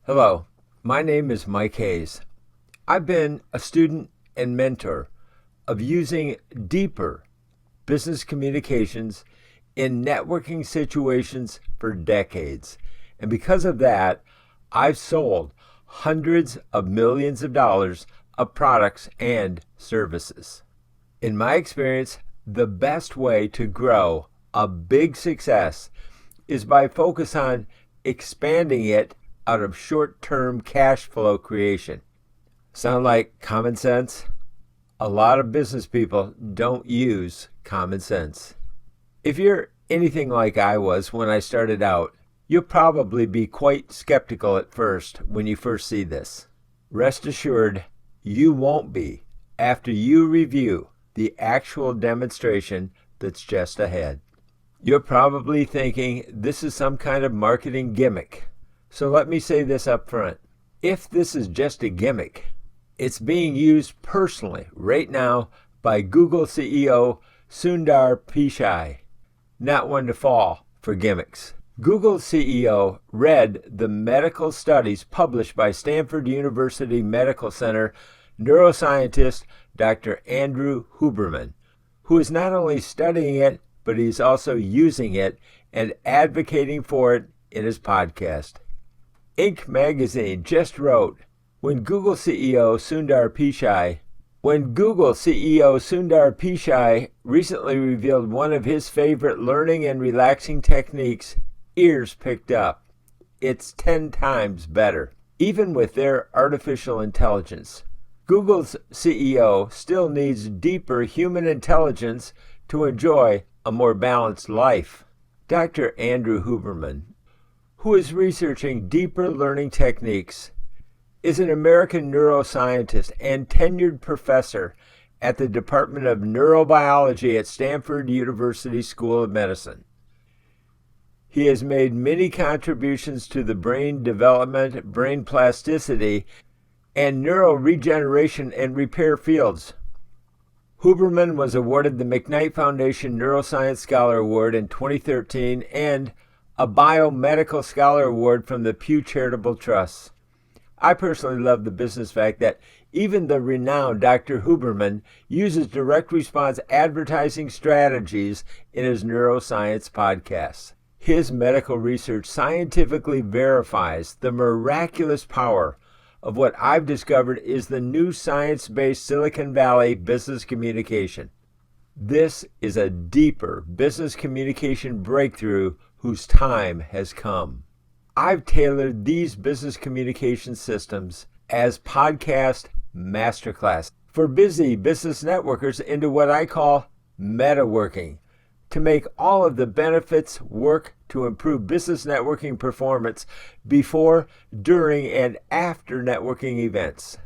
Hello, my name is Mike Hayes. I've been a student and mentor of using deeper business communications in networking situations for decades. And because of that, I've sold hundreds of millions of dollars of products and services. In my experience, the best way to grow a big success is by focus on expanding it out of short-term cash flow creation. Sound like common sense? A lot of business people don't use common sense. If you're anything like I was when I started out, you'll probably be quite skeptical at first when you first see this. Rest assured, you won't be after you review the actual demonstration that's just ahead. You're probably thinking this is some kind of marketing gimmick. So let me say this up front. If this is just a gimmick, it's being used personally right now by Google CEO Sundar Pichai, not one to fall for gimmicks. Google CEO read the medical studies published by Stanford University Medical Center neuroscientist Dr. Andrew Huberman, who is not only studying it, but he's also using it and advocating for it in his podcast. Inc. magazine just wrote, when Google CEO Sundar Pichai recently revealed one of his favorite learning and relaxing techniques, ears picked up. It's 10 times better. Even with their artificial intelligence, Google's CEO still needs deeper human intelligence to enjoy a more balanced life. Dr. Andrew Huberman, who is researching deeper learning techniques, is an American neuroscientist and tenured professor at the Department of Neurobiology at Stanford University School of Medicine. He has made many contributions to the brain development, brain plasticity, and neuroregeneration and repair fields. Huberman was awarded the McKnight Foundation Neuroscience Scholar Award in 2013 and a Biomedical Scholar Award from the Pew Charitable Trust. I personally love the business fact that even the renowned Dr. Huberman uses direct response advertising strategies in his neuroscience podcasts. His medical research scientifically verifies the miraculous power of what I've discovered is the new science-based Silicon Valley business communication. This is a deeper business communication breakthrough whose time has come. I've tailored these business communication systems as podcast masterclass for busy business networkers into what I call MediWorking, to make all of the benefits work to improve business networking performance before, during, and after networking events.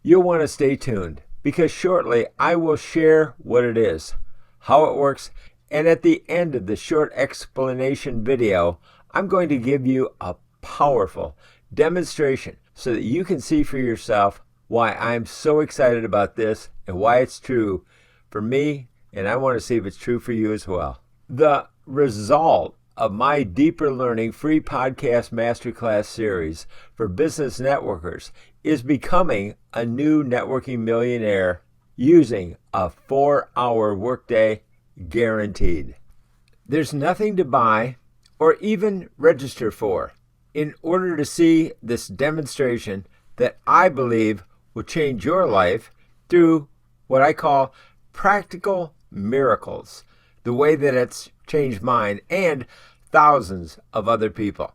You'll want to stay tuned because shortly I will share what it is, how it works, and at the end of the short explanation video, I'm going to give you a powerful demonstration so that you can see for yourself why I'm so excited about this and why it's true for me, and I want to see if it's true for you as well. The result of my Deeper Learning free podcast masterclass series for business networkers is becoming a new networking millionaire using a 4-hour workday guaranteed. There's nothing to buy or even register for in order to see this demonstration that I believe will change your life through what I call practical miracles, the way that it's changed mine and thousands of other people.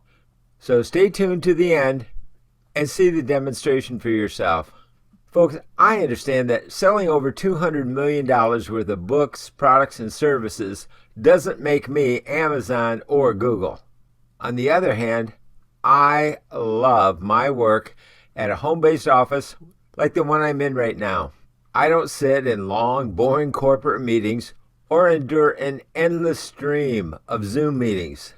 So stay tuned to the end and see the demonstration for yourself. Folks, I understand that selling over $200 million worth of books, products, and services doesn't make me Amazon or Google. On the other hand, I love my work at a home-based office like the one I'm in right now. I don't sit in long, boring corporate meetings or endure an endless stream of Zoom meetings.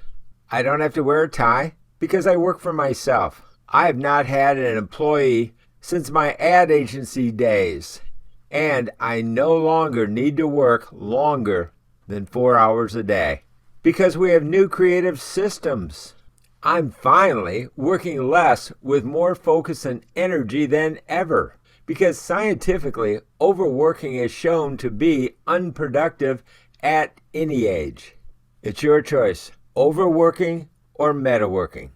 I don't have to wear a tie because I work for myself. I have not had an employee since my ad agency days, and I no longer need to work longer than 4 hours a day because we have new creative systems. I'm finally working less with more focus and energy than ever because scientifically, overworking is shown to be unproductive at any age. It's your choice, overworking or metaworking.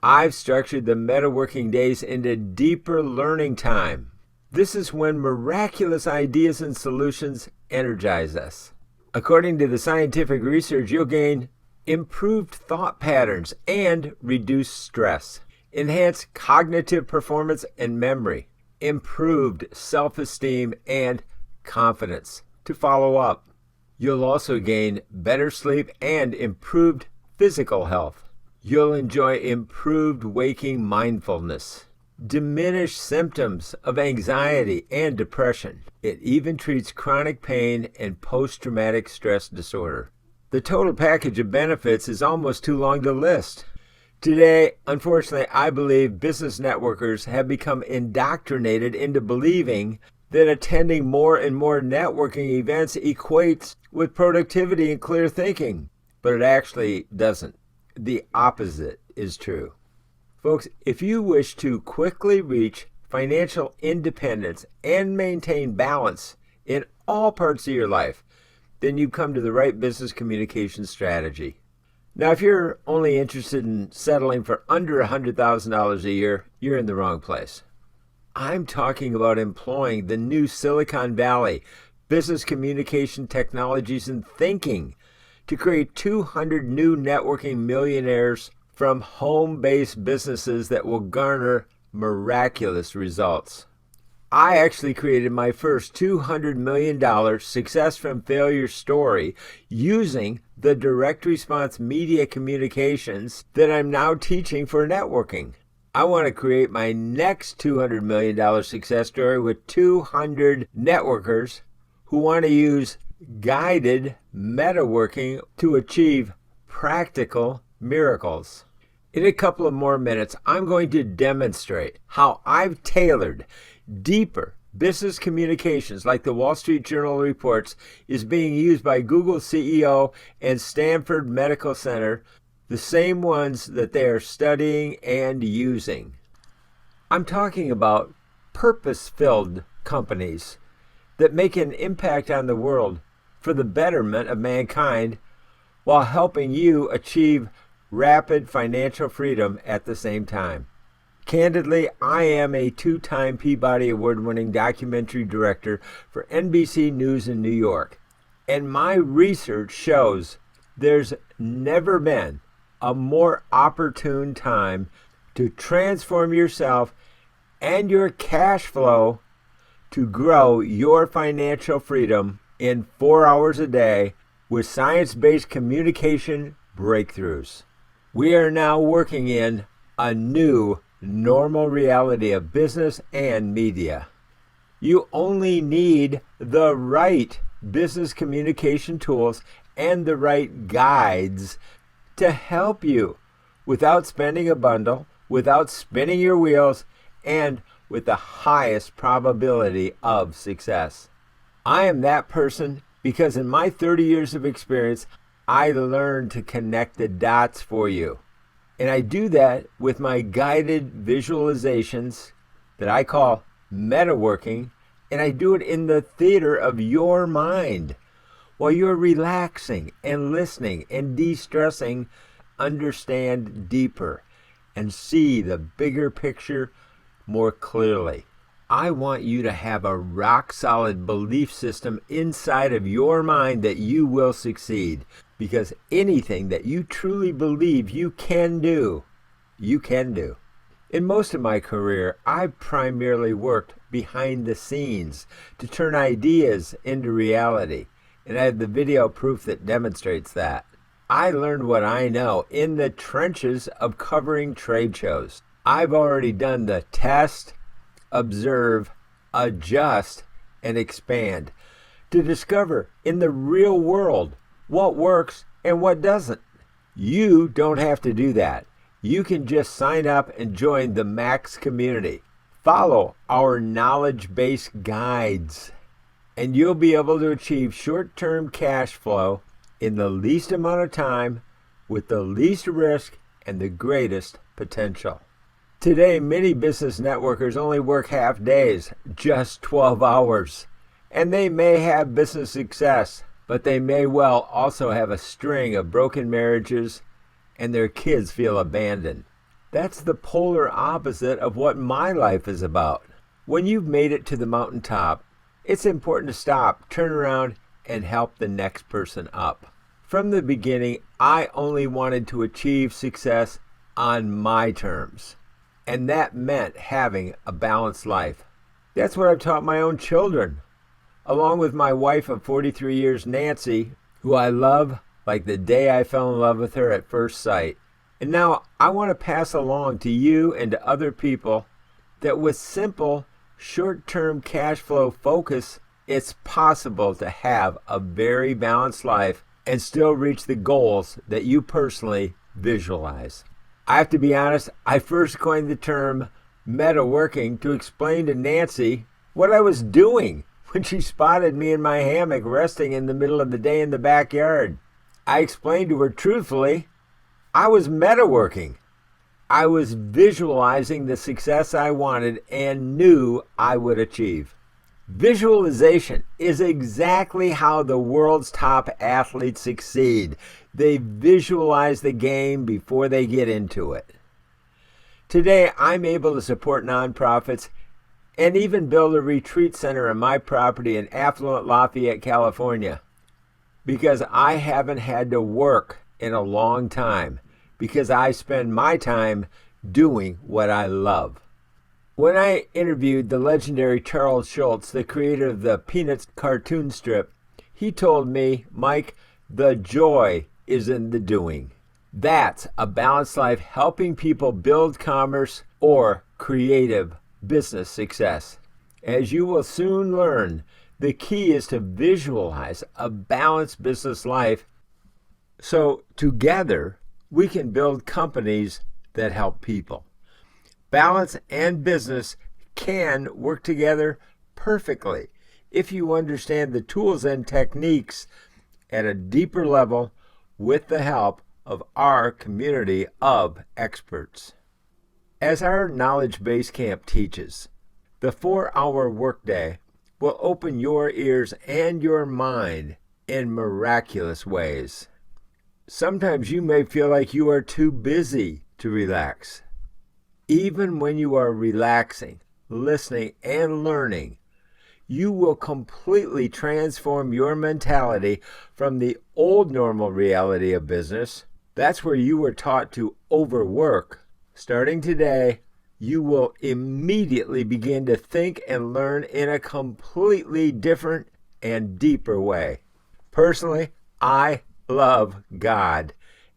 I've structured the MediWorking days into deeper learning time. This is when miraculous ideas and solutions energize us. According to the scientific research, you'll gain improved thought patterns and reduce stress, enhanced cognitive performance and memory, improved self-esteem and confidence. To follow up, you'll also gain better sleep and improved physical health. You'll enjoy improved waking mindfulness, diminished symptoms of anxiety and depression. It even treats chronic pain and post-traumatic stress disorder. The total package of benefits is almost too long to list. Today, unfortunately, I believe business networkers have become indoctrinated into believing that attending more and more networking events equates with productivity and clear thinking, but it actually doesn't. The opposite is true. Folks, if you wish to quickly reach financial independence and maintain balance in all parts of your life, then you've come to the right business communication strategy. Now, if you're only interested in settling for under $100,000 a year, you're in the wrong place. I'm talking about employing the new Silicon Valley business communication technologies and thinking to create 200 new networking millionaires from home-based businesses that will garner miraculous results. I actually created my first $200 million success from failure story using the direct response media communications that I'm now teaching for networking. I want to create my next $200 million success story with 200 networkers who want to use guided metaworking to achieve practical miracles. In a couple of more minutes, I'm going to demonstrate how I've tailored deeper business communications like the Wall Street Journal reports is being used by Google CEO and Stanford Medical Center, the same ones that they are studying and using. I'm talking about purpose-filled companies that make an impact on the world for the betterment of mankind while helping you achieve rapid financial freedom at the same time. Candidly, I am a 2-time Peabody Award-winning documentary director for NBC News in New York, and my research shows there's never been a more opportune time to transform yourself and your cash flow to grow your financial freedom in 4 hours a day with science-based communication breakthroughs. We are now working in a new normal reality of business and media. You only need the right business communication tools and the right guides to help you without spending a bundle, without spinning your wheels, and with the highest probability of success. I am that person because in my 30 years of experience, I learned to connect the dots for you. And I do that with my guided visualizations that I call MediWorking, and I do it in the theater of your mind. While you're relaxing and listening and de-stressing, understand deeper and see the bigger picture more clearly. I want you to have a rock-solid belief system inside of your mind that you will succeed. Because anything that you truly believe you can do, you can do. In most of my career, I've primarily worked behind the scenes to turn ideas into reality. And I have the video proof that demonstrates that. I learned what I know in the trenches of covering trade shows. I've already done the test, observe, adjust, and expand to discover in the real world what works and what doesn't. You don't have to do that. You can just sign up and join the Max community. Follow our knowledge-based guides, and you'll be able to achieve short-term cash flow in the least amount of time with the least risk and the greatest potential. Today, many business networkers only work half days, just 12 hours. And they may have business success, but they may well also have a string of broken marriages and their kids feel abandoned. That's the polar opposite of what my life is about. When you've made it to the mountaintop, it's important to stop, turn around, and help the next person up. From the beginning, I only wanted to achieve success on my terms. And that meant having a balanced life. That's what I've taught my own children, along with my wife of 43 years, Nancy, who I love like the day I fell in love with her at first sight. And now I want to pass along to you and to other people that with simple, short-term cash flow focus, it's possible to have a very balanced life and still reach the goals that you personally visualize. I have to be honest, I first coined the term MediWorking to explain to Nancy what I was doing when she spotted me in my hammock resting in the middle of the day in the backyard. I explained to her truthfully, I was MediWorking. I was visualizing the success I wanted and knew I would achieve. Visualization is exactly how the world's top athletes succeed. They visualize the game before they get into it. Today, I'm able to support nonprofits and even build a retreat center on my property in affluent Lafayette, California, because I haven't had to work in a long time, because I spend my time doing what I love. When I interviewed the legendary Charles Schulz, the creator of the Peanuts cartoon strip, he told me, Mike, the joy is in the doing. That's a balanced life, helping people build commerce or creative business success. As you will soon learn, the key is to visualize a balanced business life so together we can build companies that help people. Balance and business can work together perfectly if you understand the tools and techniques at a deeper level with the help of our community of experts. As our Knowledge Base Camp teaches, the 4-hour workday will open your ears and your mind in miraculous ways. Sometimes you may feel like you are too busy to relax. Even when you are relaxing, listening, and learning, you will completely transform your mentality from the old normal reality of business. That's where you were taught to overwork. Starting today, you will immediately begin to think and learn in a completely different and deeper way. Personally, I love God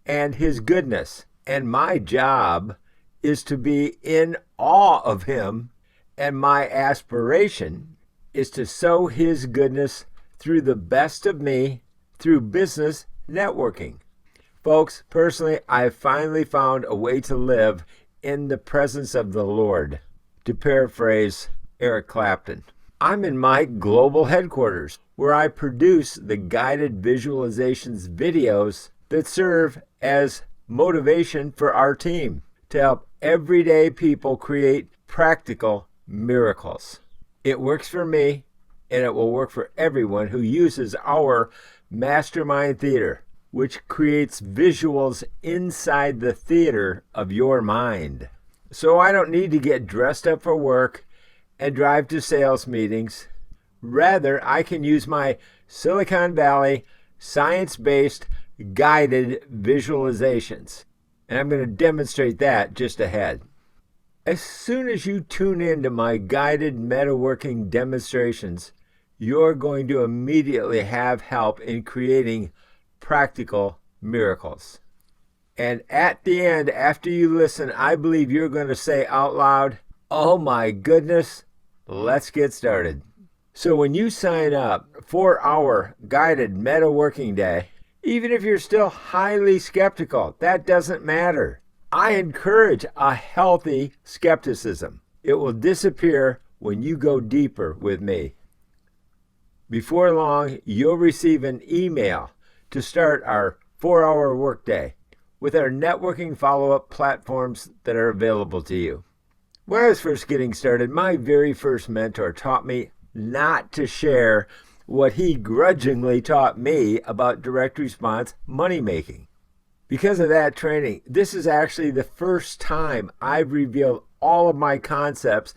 and His goodness, and my job is to be in awe of Him, and my aspiration is to sow His goodness through the best of me through business networking. Folks, personally, I finally found a way to live in the presence of the Lord, to paraphrase Eric Clapton. I'm in my global headquarters, where I produce the guided visualizations videos that serve as motivation for our team to help everyday people create practical miracles. It works for me, and it will work for everyone who uses our Mastermind Theater, which creates visuals inside the theater of your mind. So I don't need to get dressed up for work and drive to sales meetings. Rather, I can use my Silicon Valley science-based guided visualizations. And I'm going to demonstrate that just ahead. As soon as you tune into my guided MediWorking demonstrations, you're going to immediately have help in creating practical miracles. And at the end, after you listen, I believe you're going to say out loud, oh my goodness, let's get started. So when you sign up for our guided MediWorking day, even if you're still highly skeptical, that doesn't matter. I encourage a healthy skepticism. It will disappear when you go deeper with me. Before long, you'll receive an email to start our 4-hour workday, with our networking follow-up platforms that are available to you. When I was first getting started, my very first mentor taught me not to share what he grudgingly taught me about direct response money making. Because of that training, this is actually the first time I've revealed all of my concepts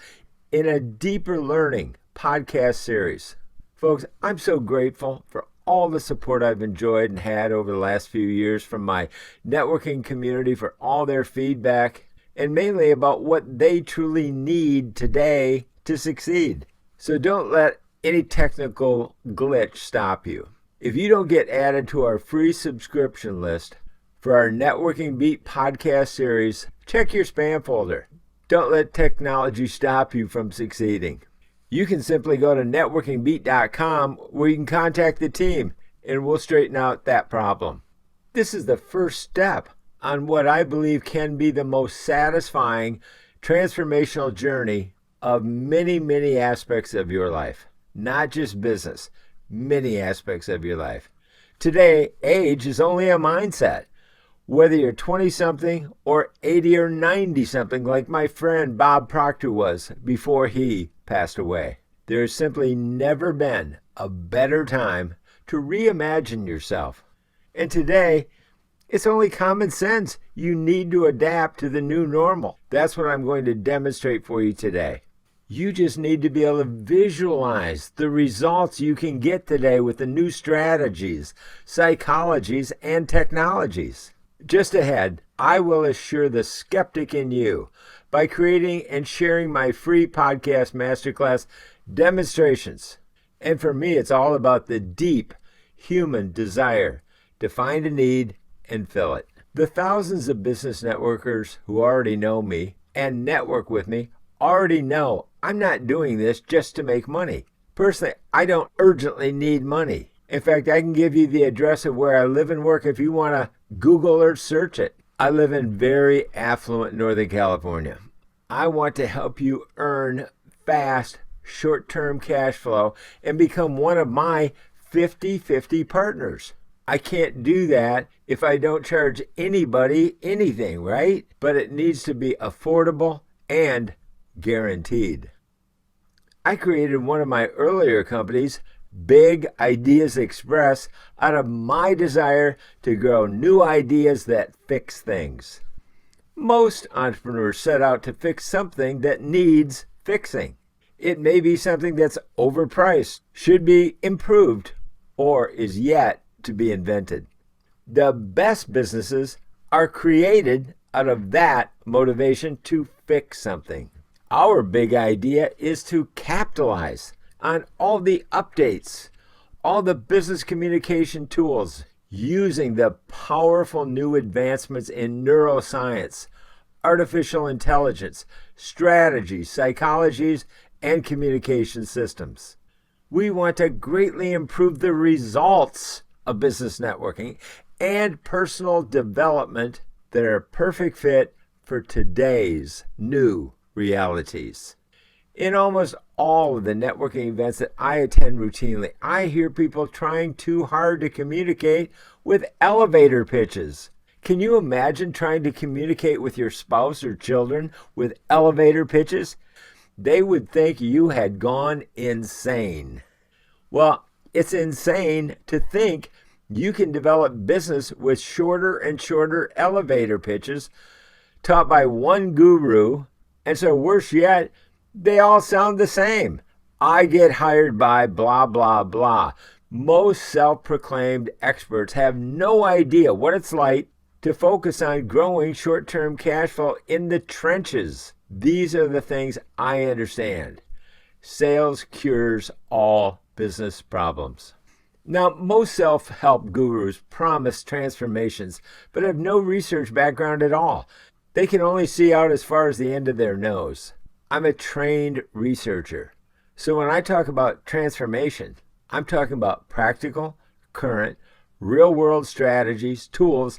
in a deeper learning podcast series. Folks, I'm so grateful for all the support I've enjoyed and had over the last few years from my networking community, for all their feedback, and mainly about what they truly need today to succeed. So don't let any technical glitch stop you. If you don't get added to our free subscription list for our Networking Beat podcast series, check your spam folder. Don't let technology stop you from succeeding. You can simply go to NetworkingBeat.com where you can contact the team and we'll straighten out that problem. This is the first step on what I believe can be the most satisfying transformational journey of many, many aspects of your life. Not just business, many aspects of your life. Today, age is only a mindset. Whether you're 20-something or 80 or 90-something like my friend Bob Proctor was before he passed away. There has simply never been a better time to reimagine yourself. And today, it's only common sense. You need to adapt to the new normal. That's what I'm going to demonstrate for you today. You just need to be able to visualize the results you can get today with the new strategies, psychologies, and technologies. Just ahead, I will assure the skeptic in you by creating and sharing my free podcast masterclass demonstrations. And for me, it's all about the deep human desire to find a need and fill it. The thousands of business networkers who already know me and network with me already know I'm not doing this just to make money. Personally, I don't urgently need money. In fact, I can give you the address of where I live and work if you want to Google or search it. I live in very affluent Northern California. I want to help you earn fast, short-term cash flow and become one of my 50-50 partners. I can't do that if I don't charge anybody anything, right? But it needs to be affordable and guaranteed. I created one of my earlier companies, Big Ideas Express, out of my desire to grow new ideas that fix things. Most entrepreneurs set out to fix something that needs fixing. It may be something that's overpriced, should be improved, or is yet to be invented. The best businesses are created out of that motivation to fix something. Our big idea is to capitalize on all the updates, all the business communication tools, using the powerful new advancements in neuroscience, artificial intelligence, strategies, psychologies, and communication systems. We want to greatly improve the results of business networking and personal development that are a perfect fit for today's new realities. In almost all of the networking events that I attend routinely, I hear people trying too hard to communicate with elevator pitches. Can you imagine trying to communicate with your spouse or children with elevator pitches? They would think you had gone insane. Well, it's insane to think you can develop business with shorter and shorter elevator pitches taught by one guru, and so worse yet, they all sound the same. I get hired by blah, blah, blah. Most self-proclaimed experts have no idea what it's like to focus on growing short-term cash flow in the trenches. These are the things I understand. Sales cures all business problems. Now, most self-help gurus promise transformations, but have no research background at all. They can only see out as far as the end of their nose. I'm a trained researcher. So when I talk about transformation, I'm talking about practical, current, real-world strategies, tools,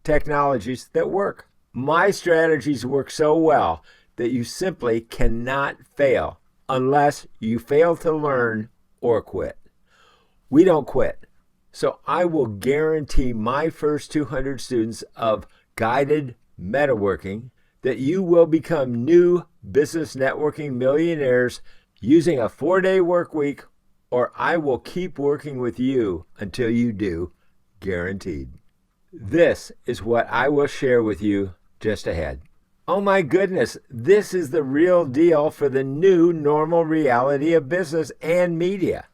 technologies that work. My strategies work so well that you simply cannot fail unless you fail to learn or quit. We don't quit. So I will guarantee my first 200 students of guided MediWorking that you will become new business networking millionaires using a 4-day work week, or I will keep working with you until you do, guaranteed. This is what I will share with you just ahead. Oh my goodness, this is the real deal for the new normal reality of business and media.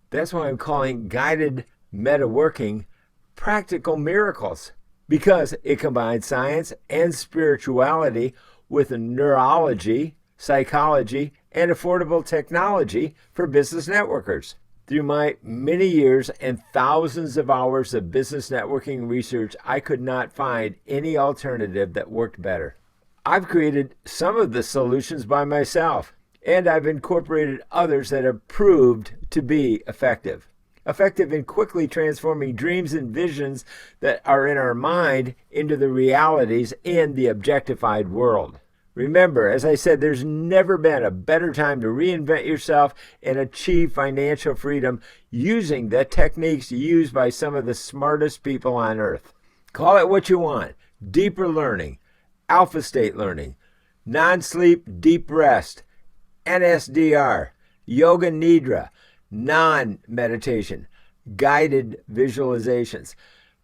That's why I'm calling guided MediWorking practical miracles, because it combines science and spirituality with neurology, psychology, and affordable technology for business networkers. Through my many years and thousands of hours of business networking research, I could not find any alternative that worked better. I've created some of the solutions by myself, and I've incorporated others that have proved to be effective. Effective in quickly transforming dreams and visions that are in our mind into the realities in the objectified world. Remember, as I said, there's never been a better time to reinvent yourself and achieve financial freedom using the techniques used by some of the smartest people on earth. Call it what you want: deeper learning, alpha state learning, non-sleep deep rest, NSDR, yoga nidra, non-meditation, guided visualizations,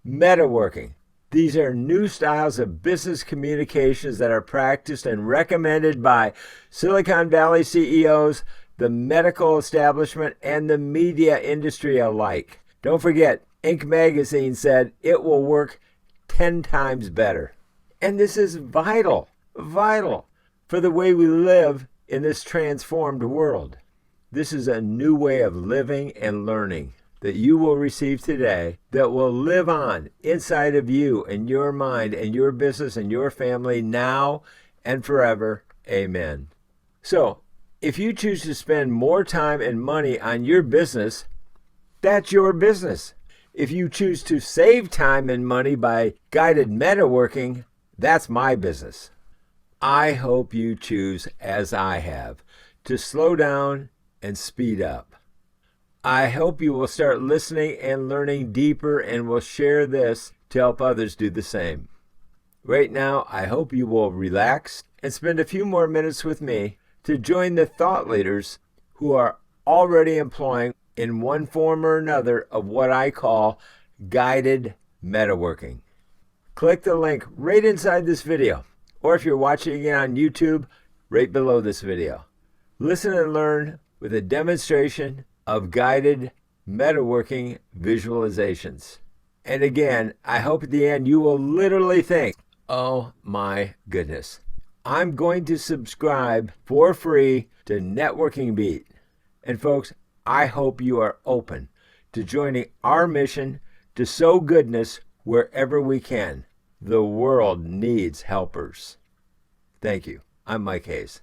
MediWorking. These are new styles of business communications that are practiced and recommended by Silicon Valley CEOs, the medical establishment, and the media industry alike. Don't forget, Inc. magazine said it will work 10 times better. And this is vital for the way we live in this transformed world. This is a new way of living and learning that you will receive today that will live on inside of you and your mind and your business and your family now and forever. Amen. So, if you choose to spend more time and money on your business, that's your business. If you choose to save time and money by guided MediWorking, that's my business. I hope you choose, as I have, to slow down and speed up. I hope you will start listening and learning deeper and will share this to help others do the same. Right now, I hope you will relax and spend a few more minutes with me to join the thought leaders who are already employing in one form or another of what I call guided MediWorking. Click the link right inside this video, or if you're watching it on YouTube, right below this video. Listen and learn with a demonstration of guided MediWorking visualizations. And again, I hope at the end you will literally think, oh my goodness, I'm going to subscribe for free to NetworkingBeat. And folks, I hope you are open to joining our mission to sow goodness wherever we can. The world needs helpers. Thank you. I'm Mike Hayes.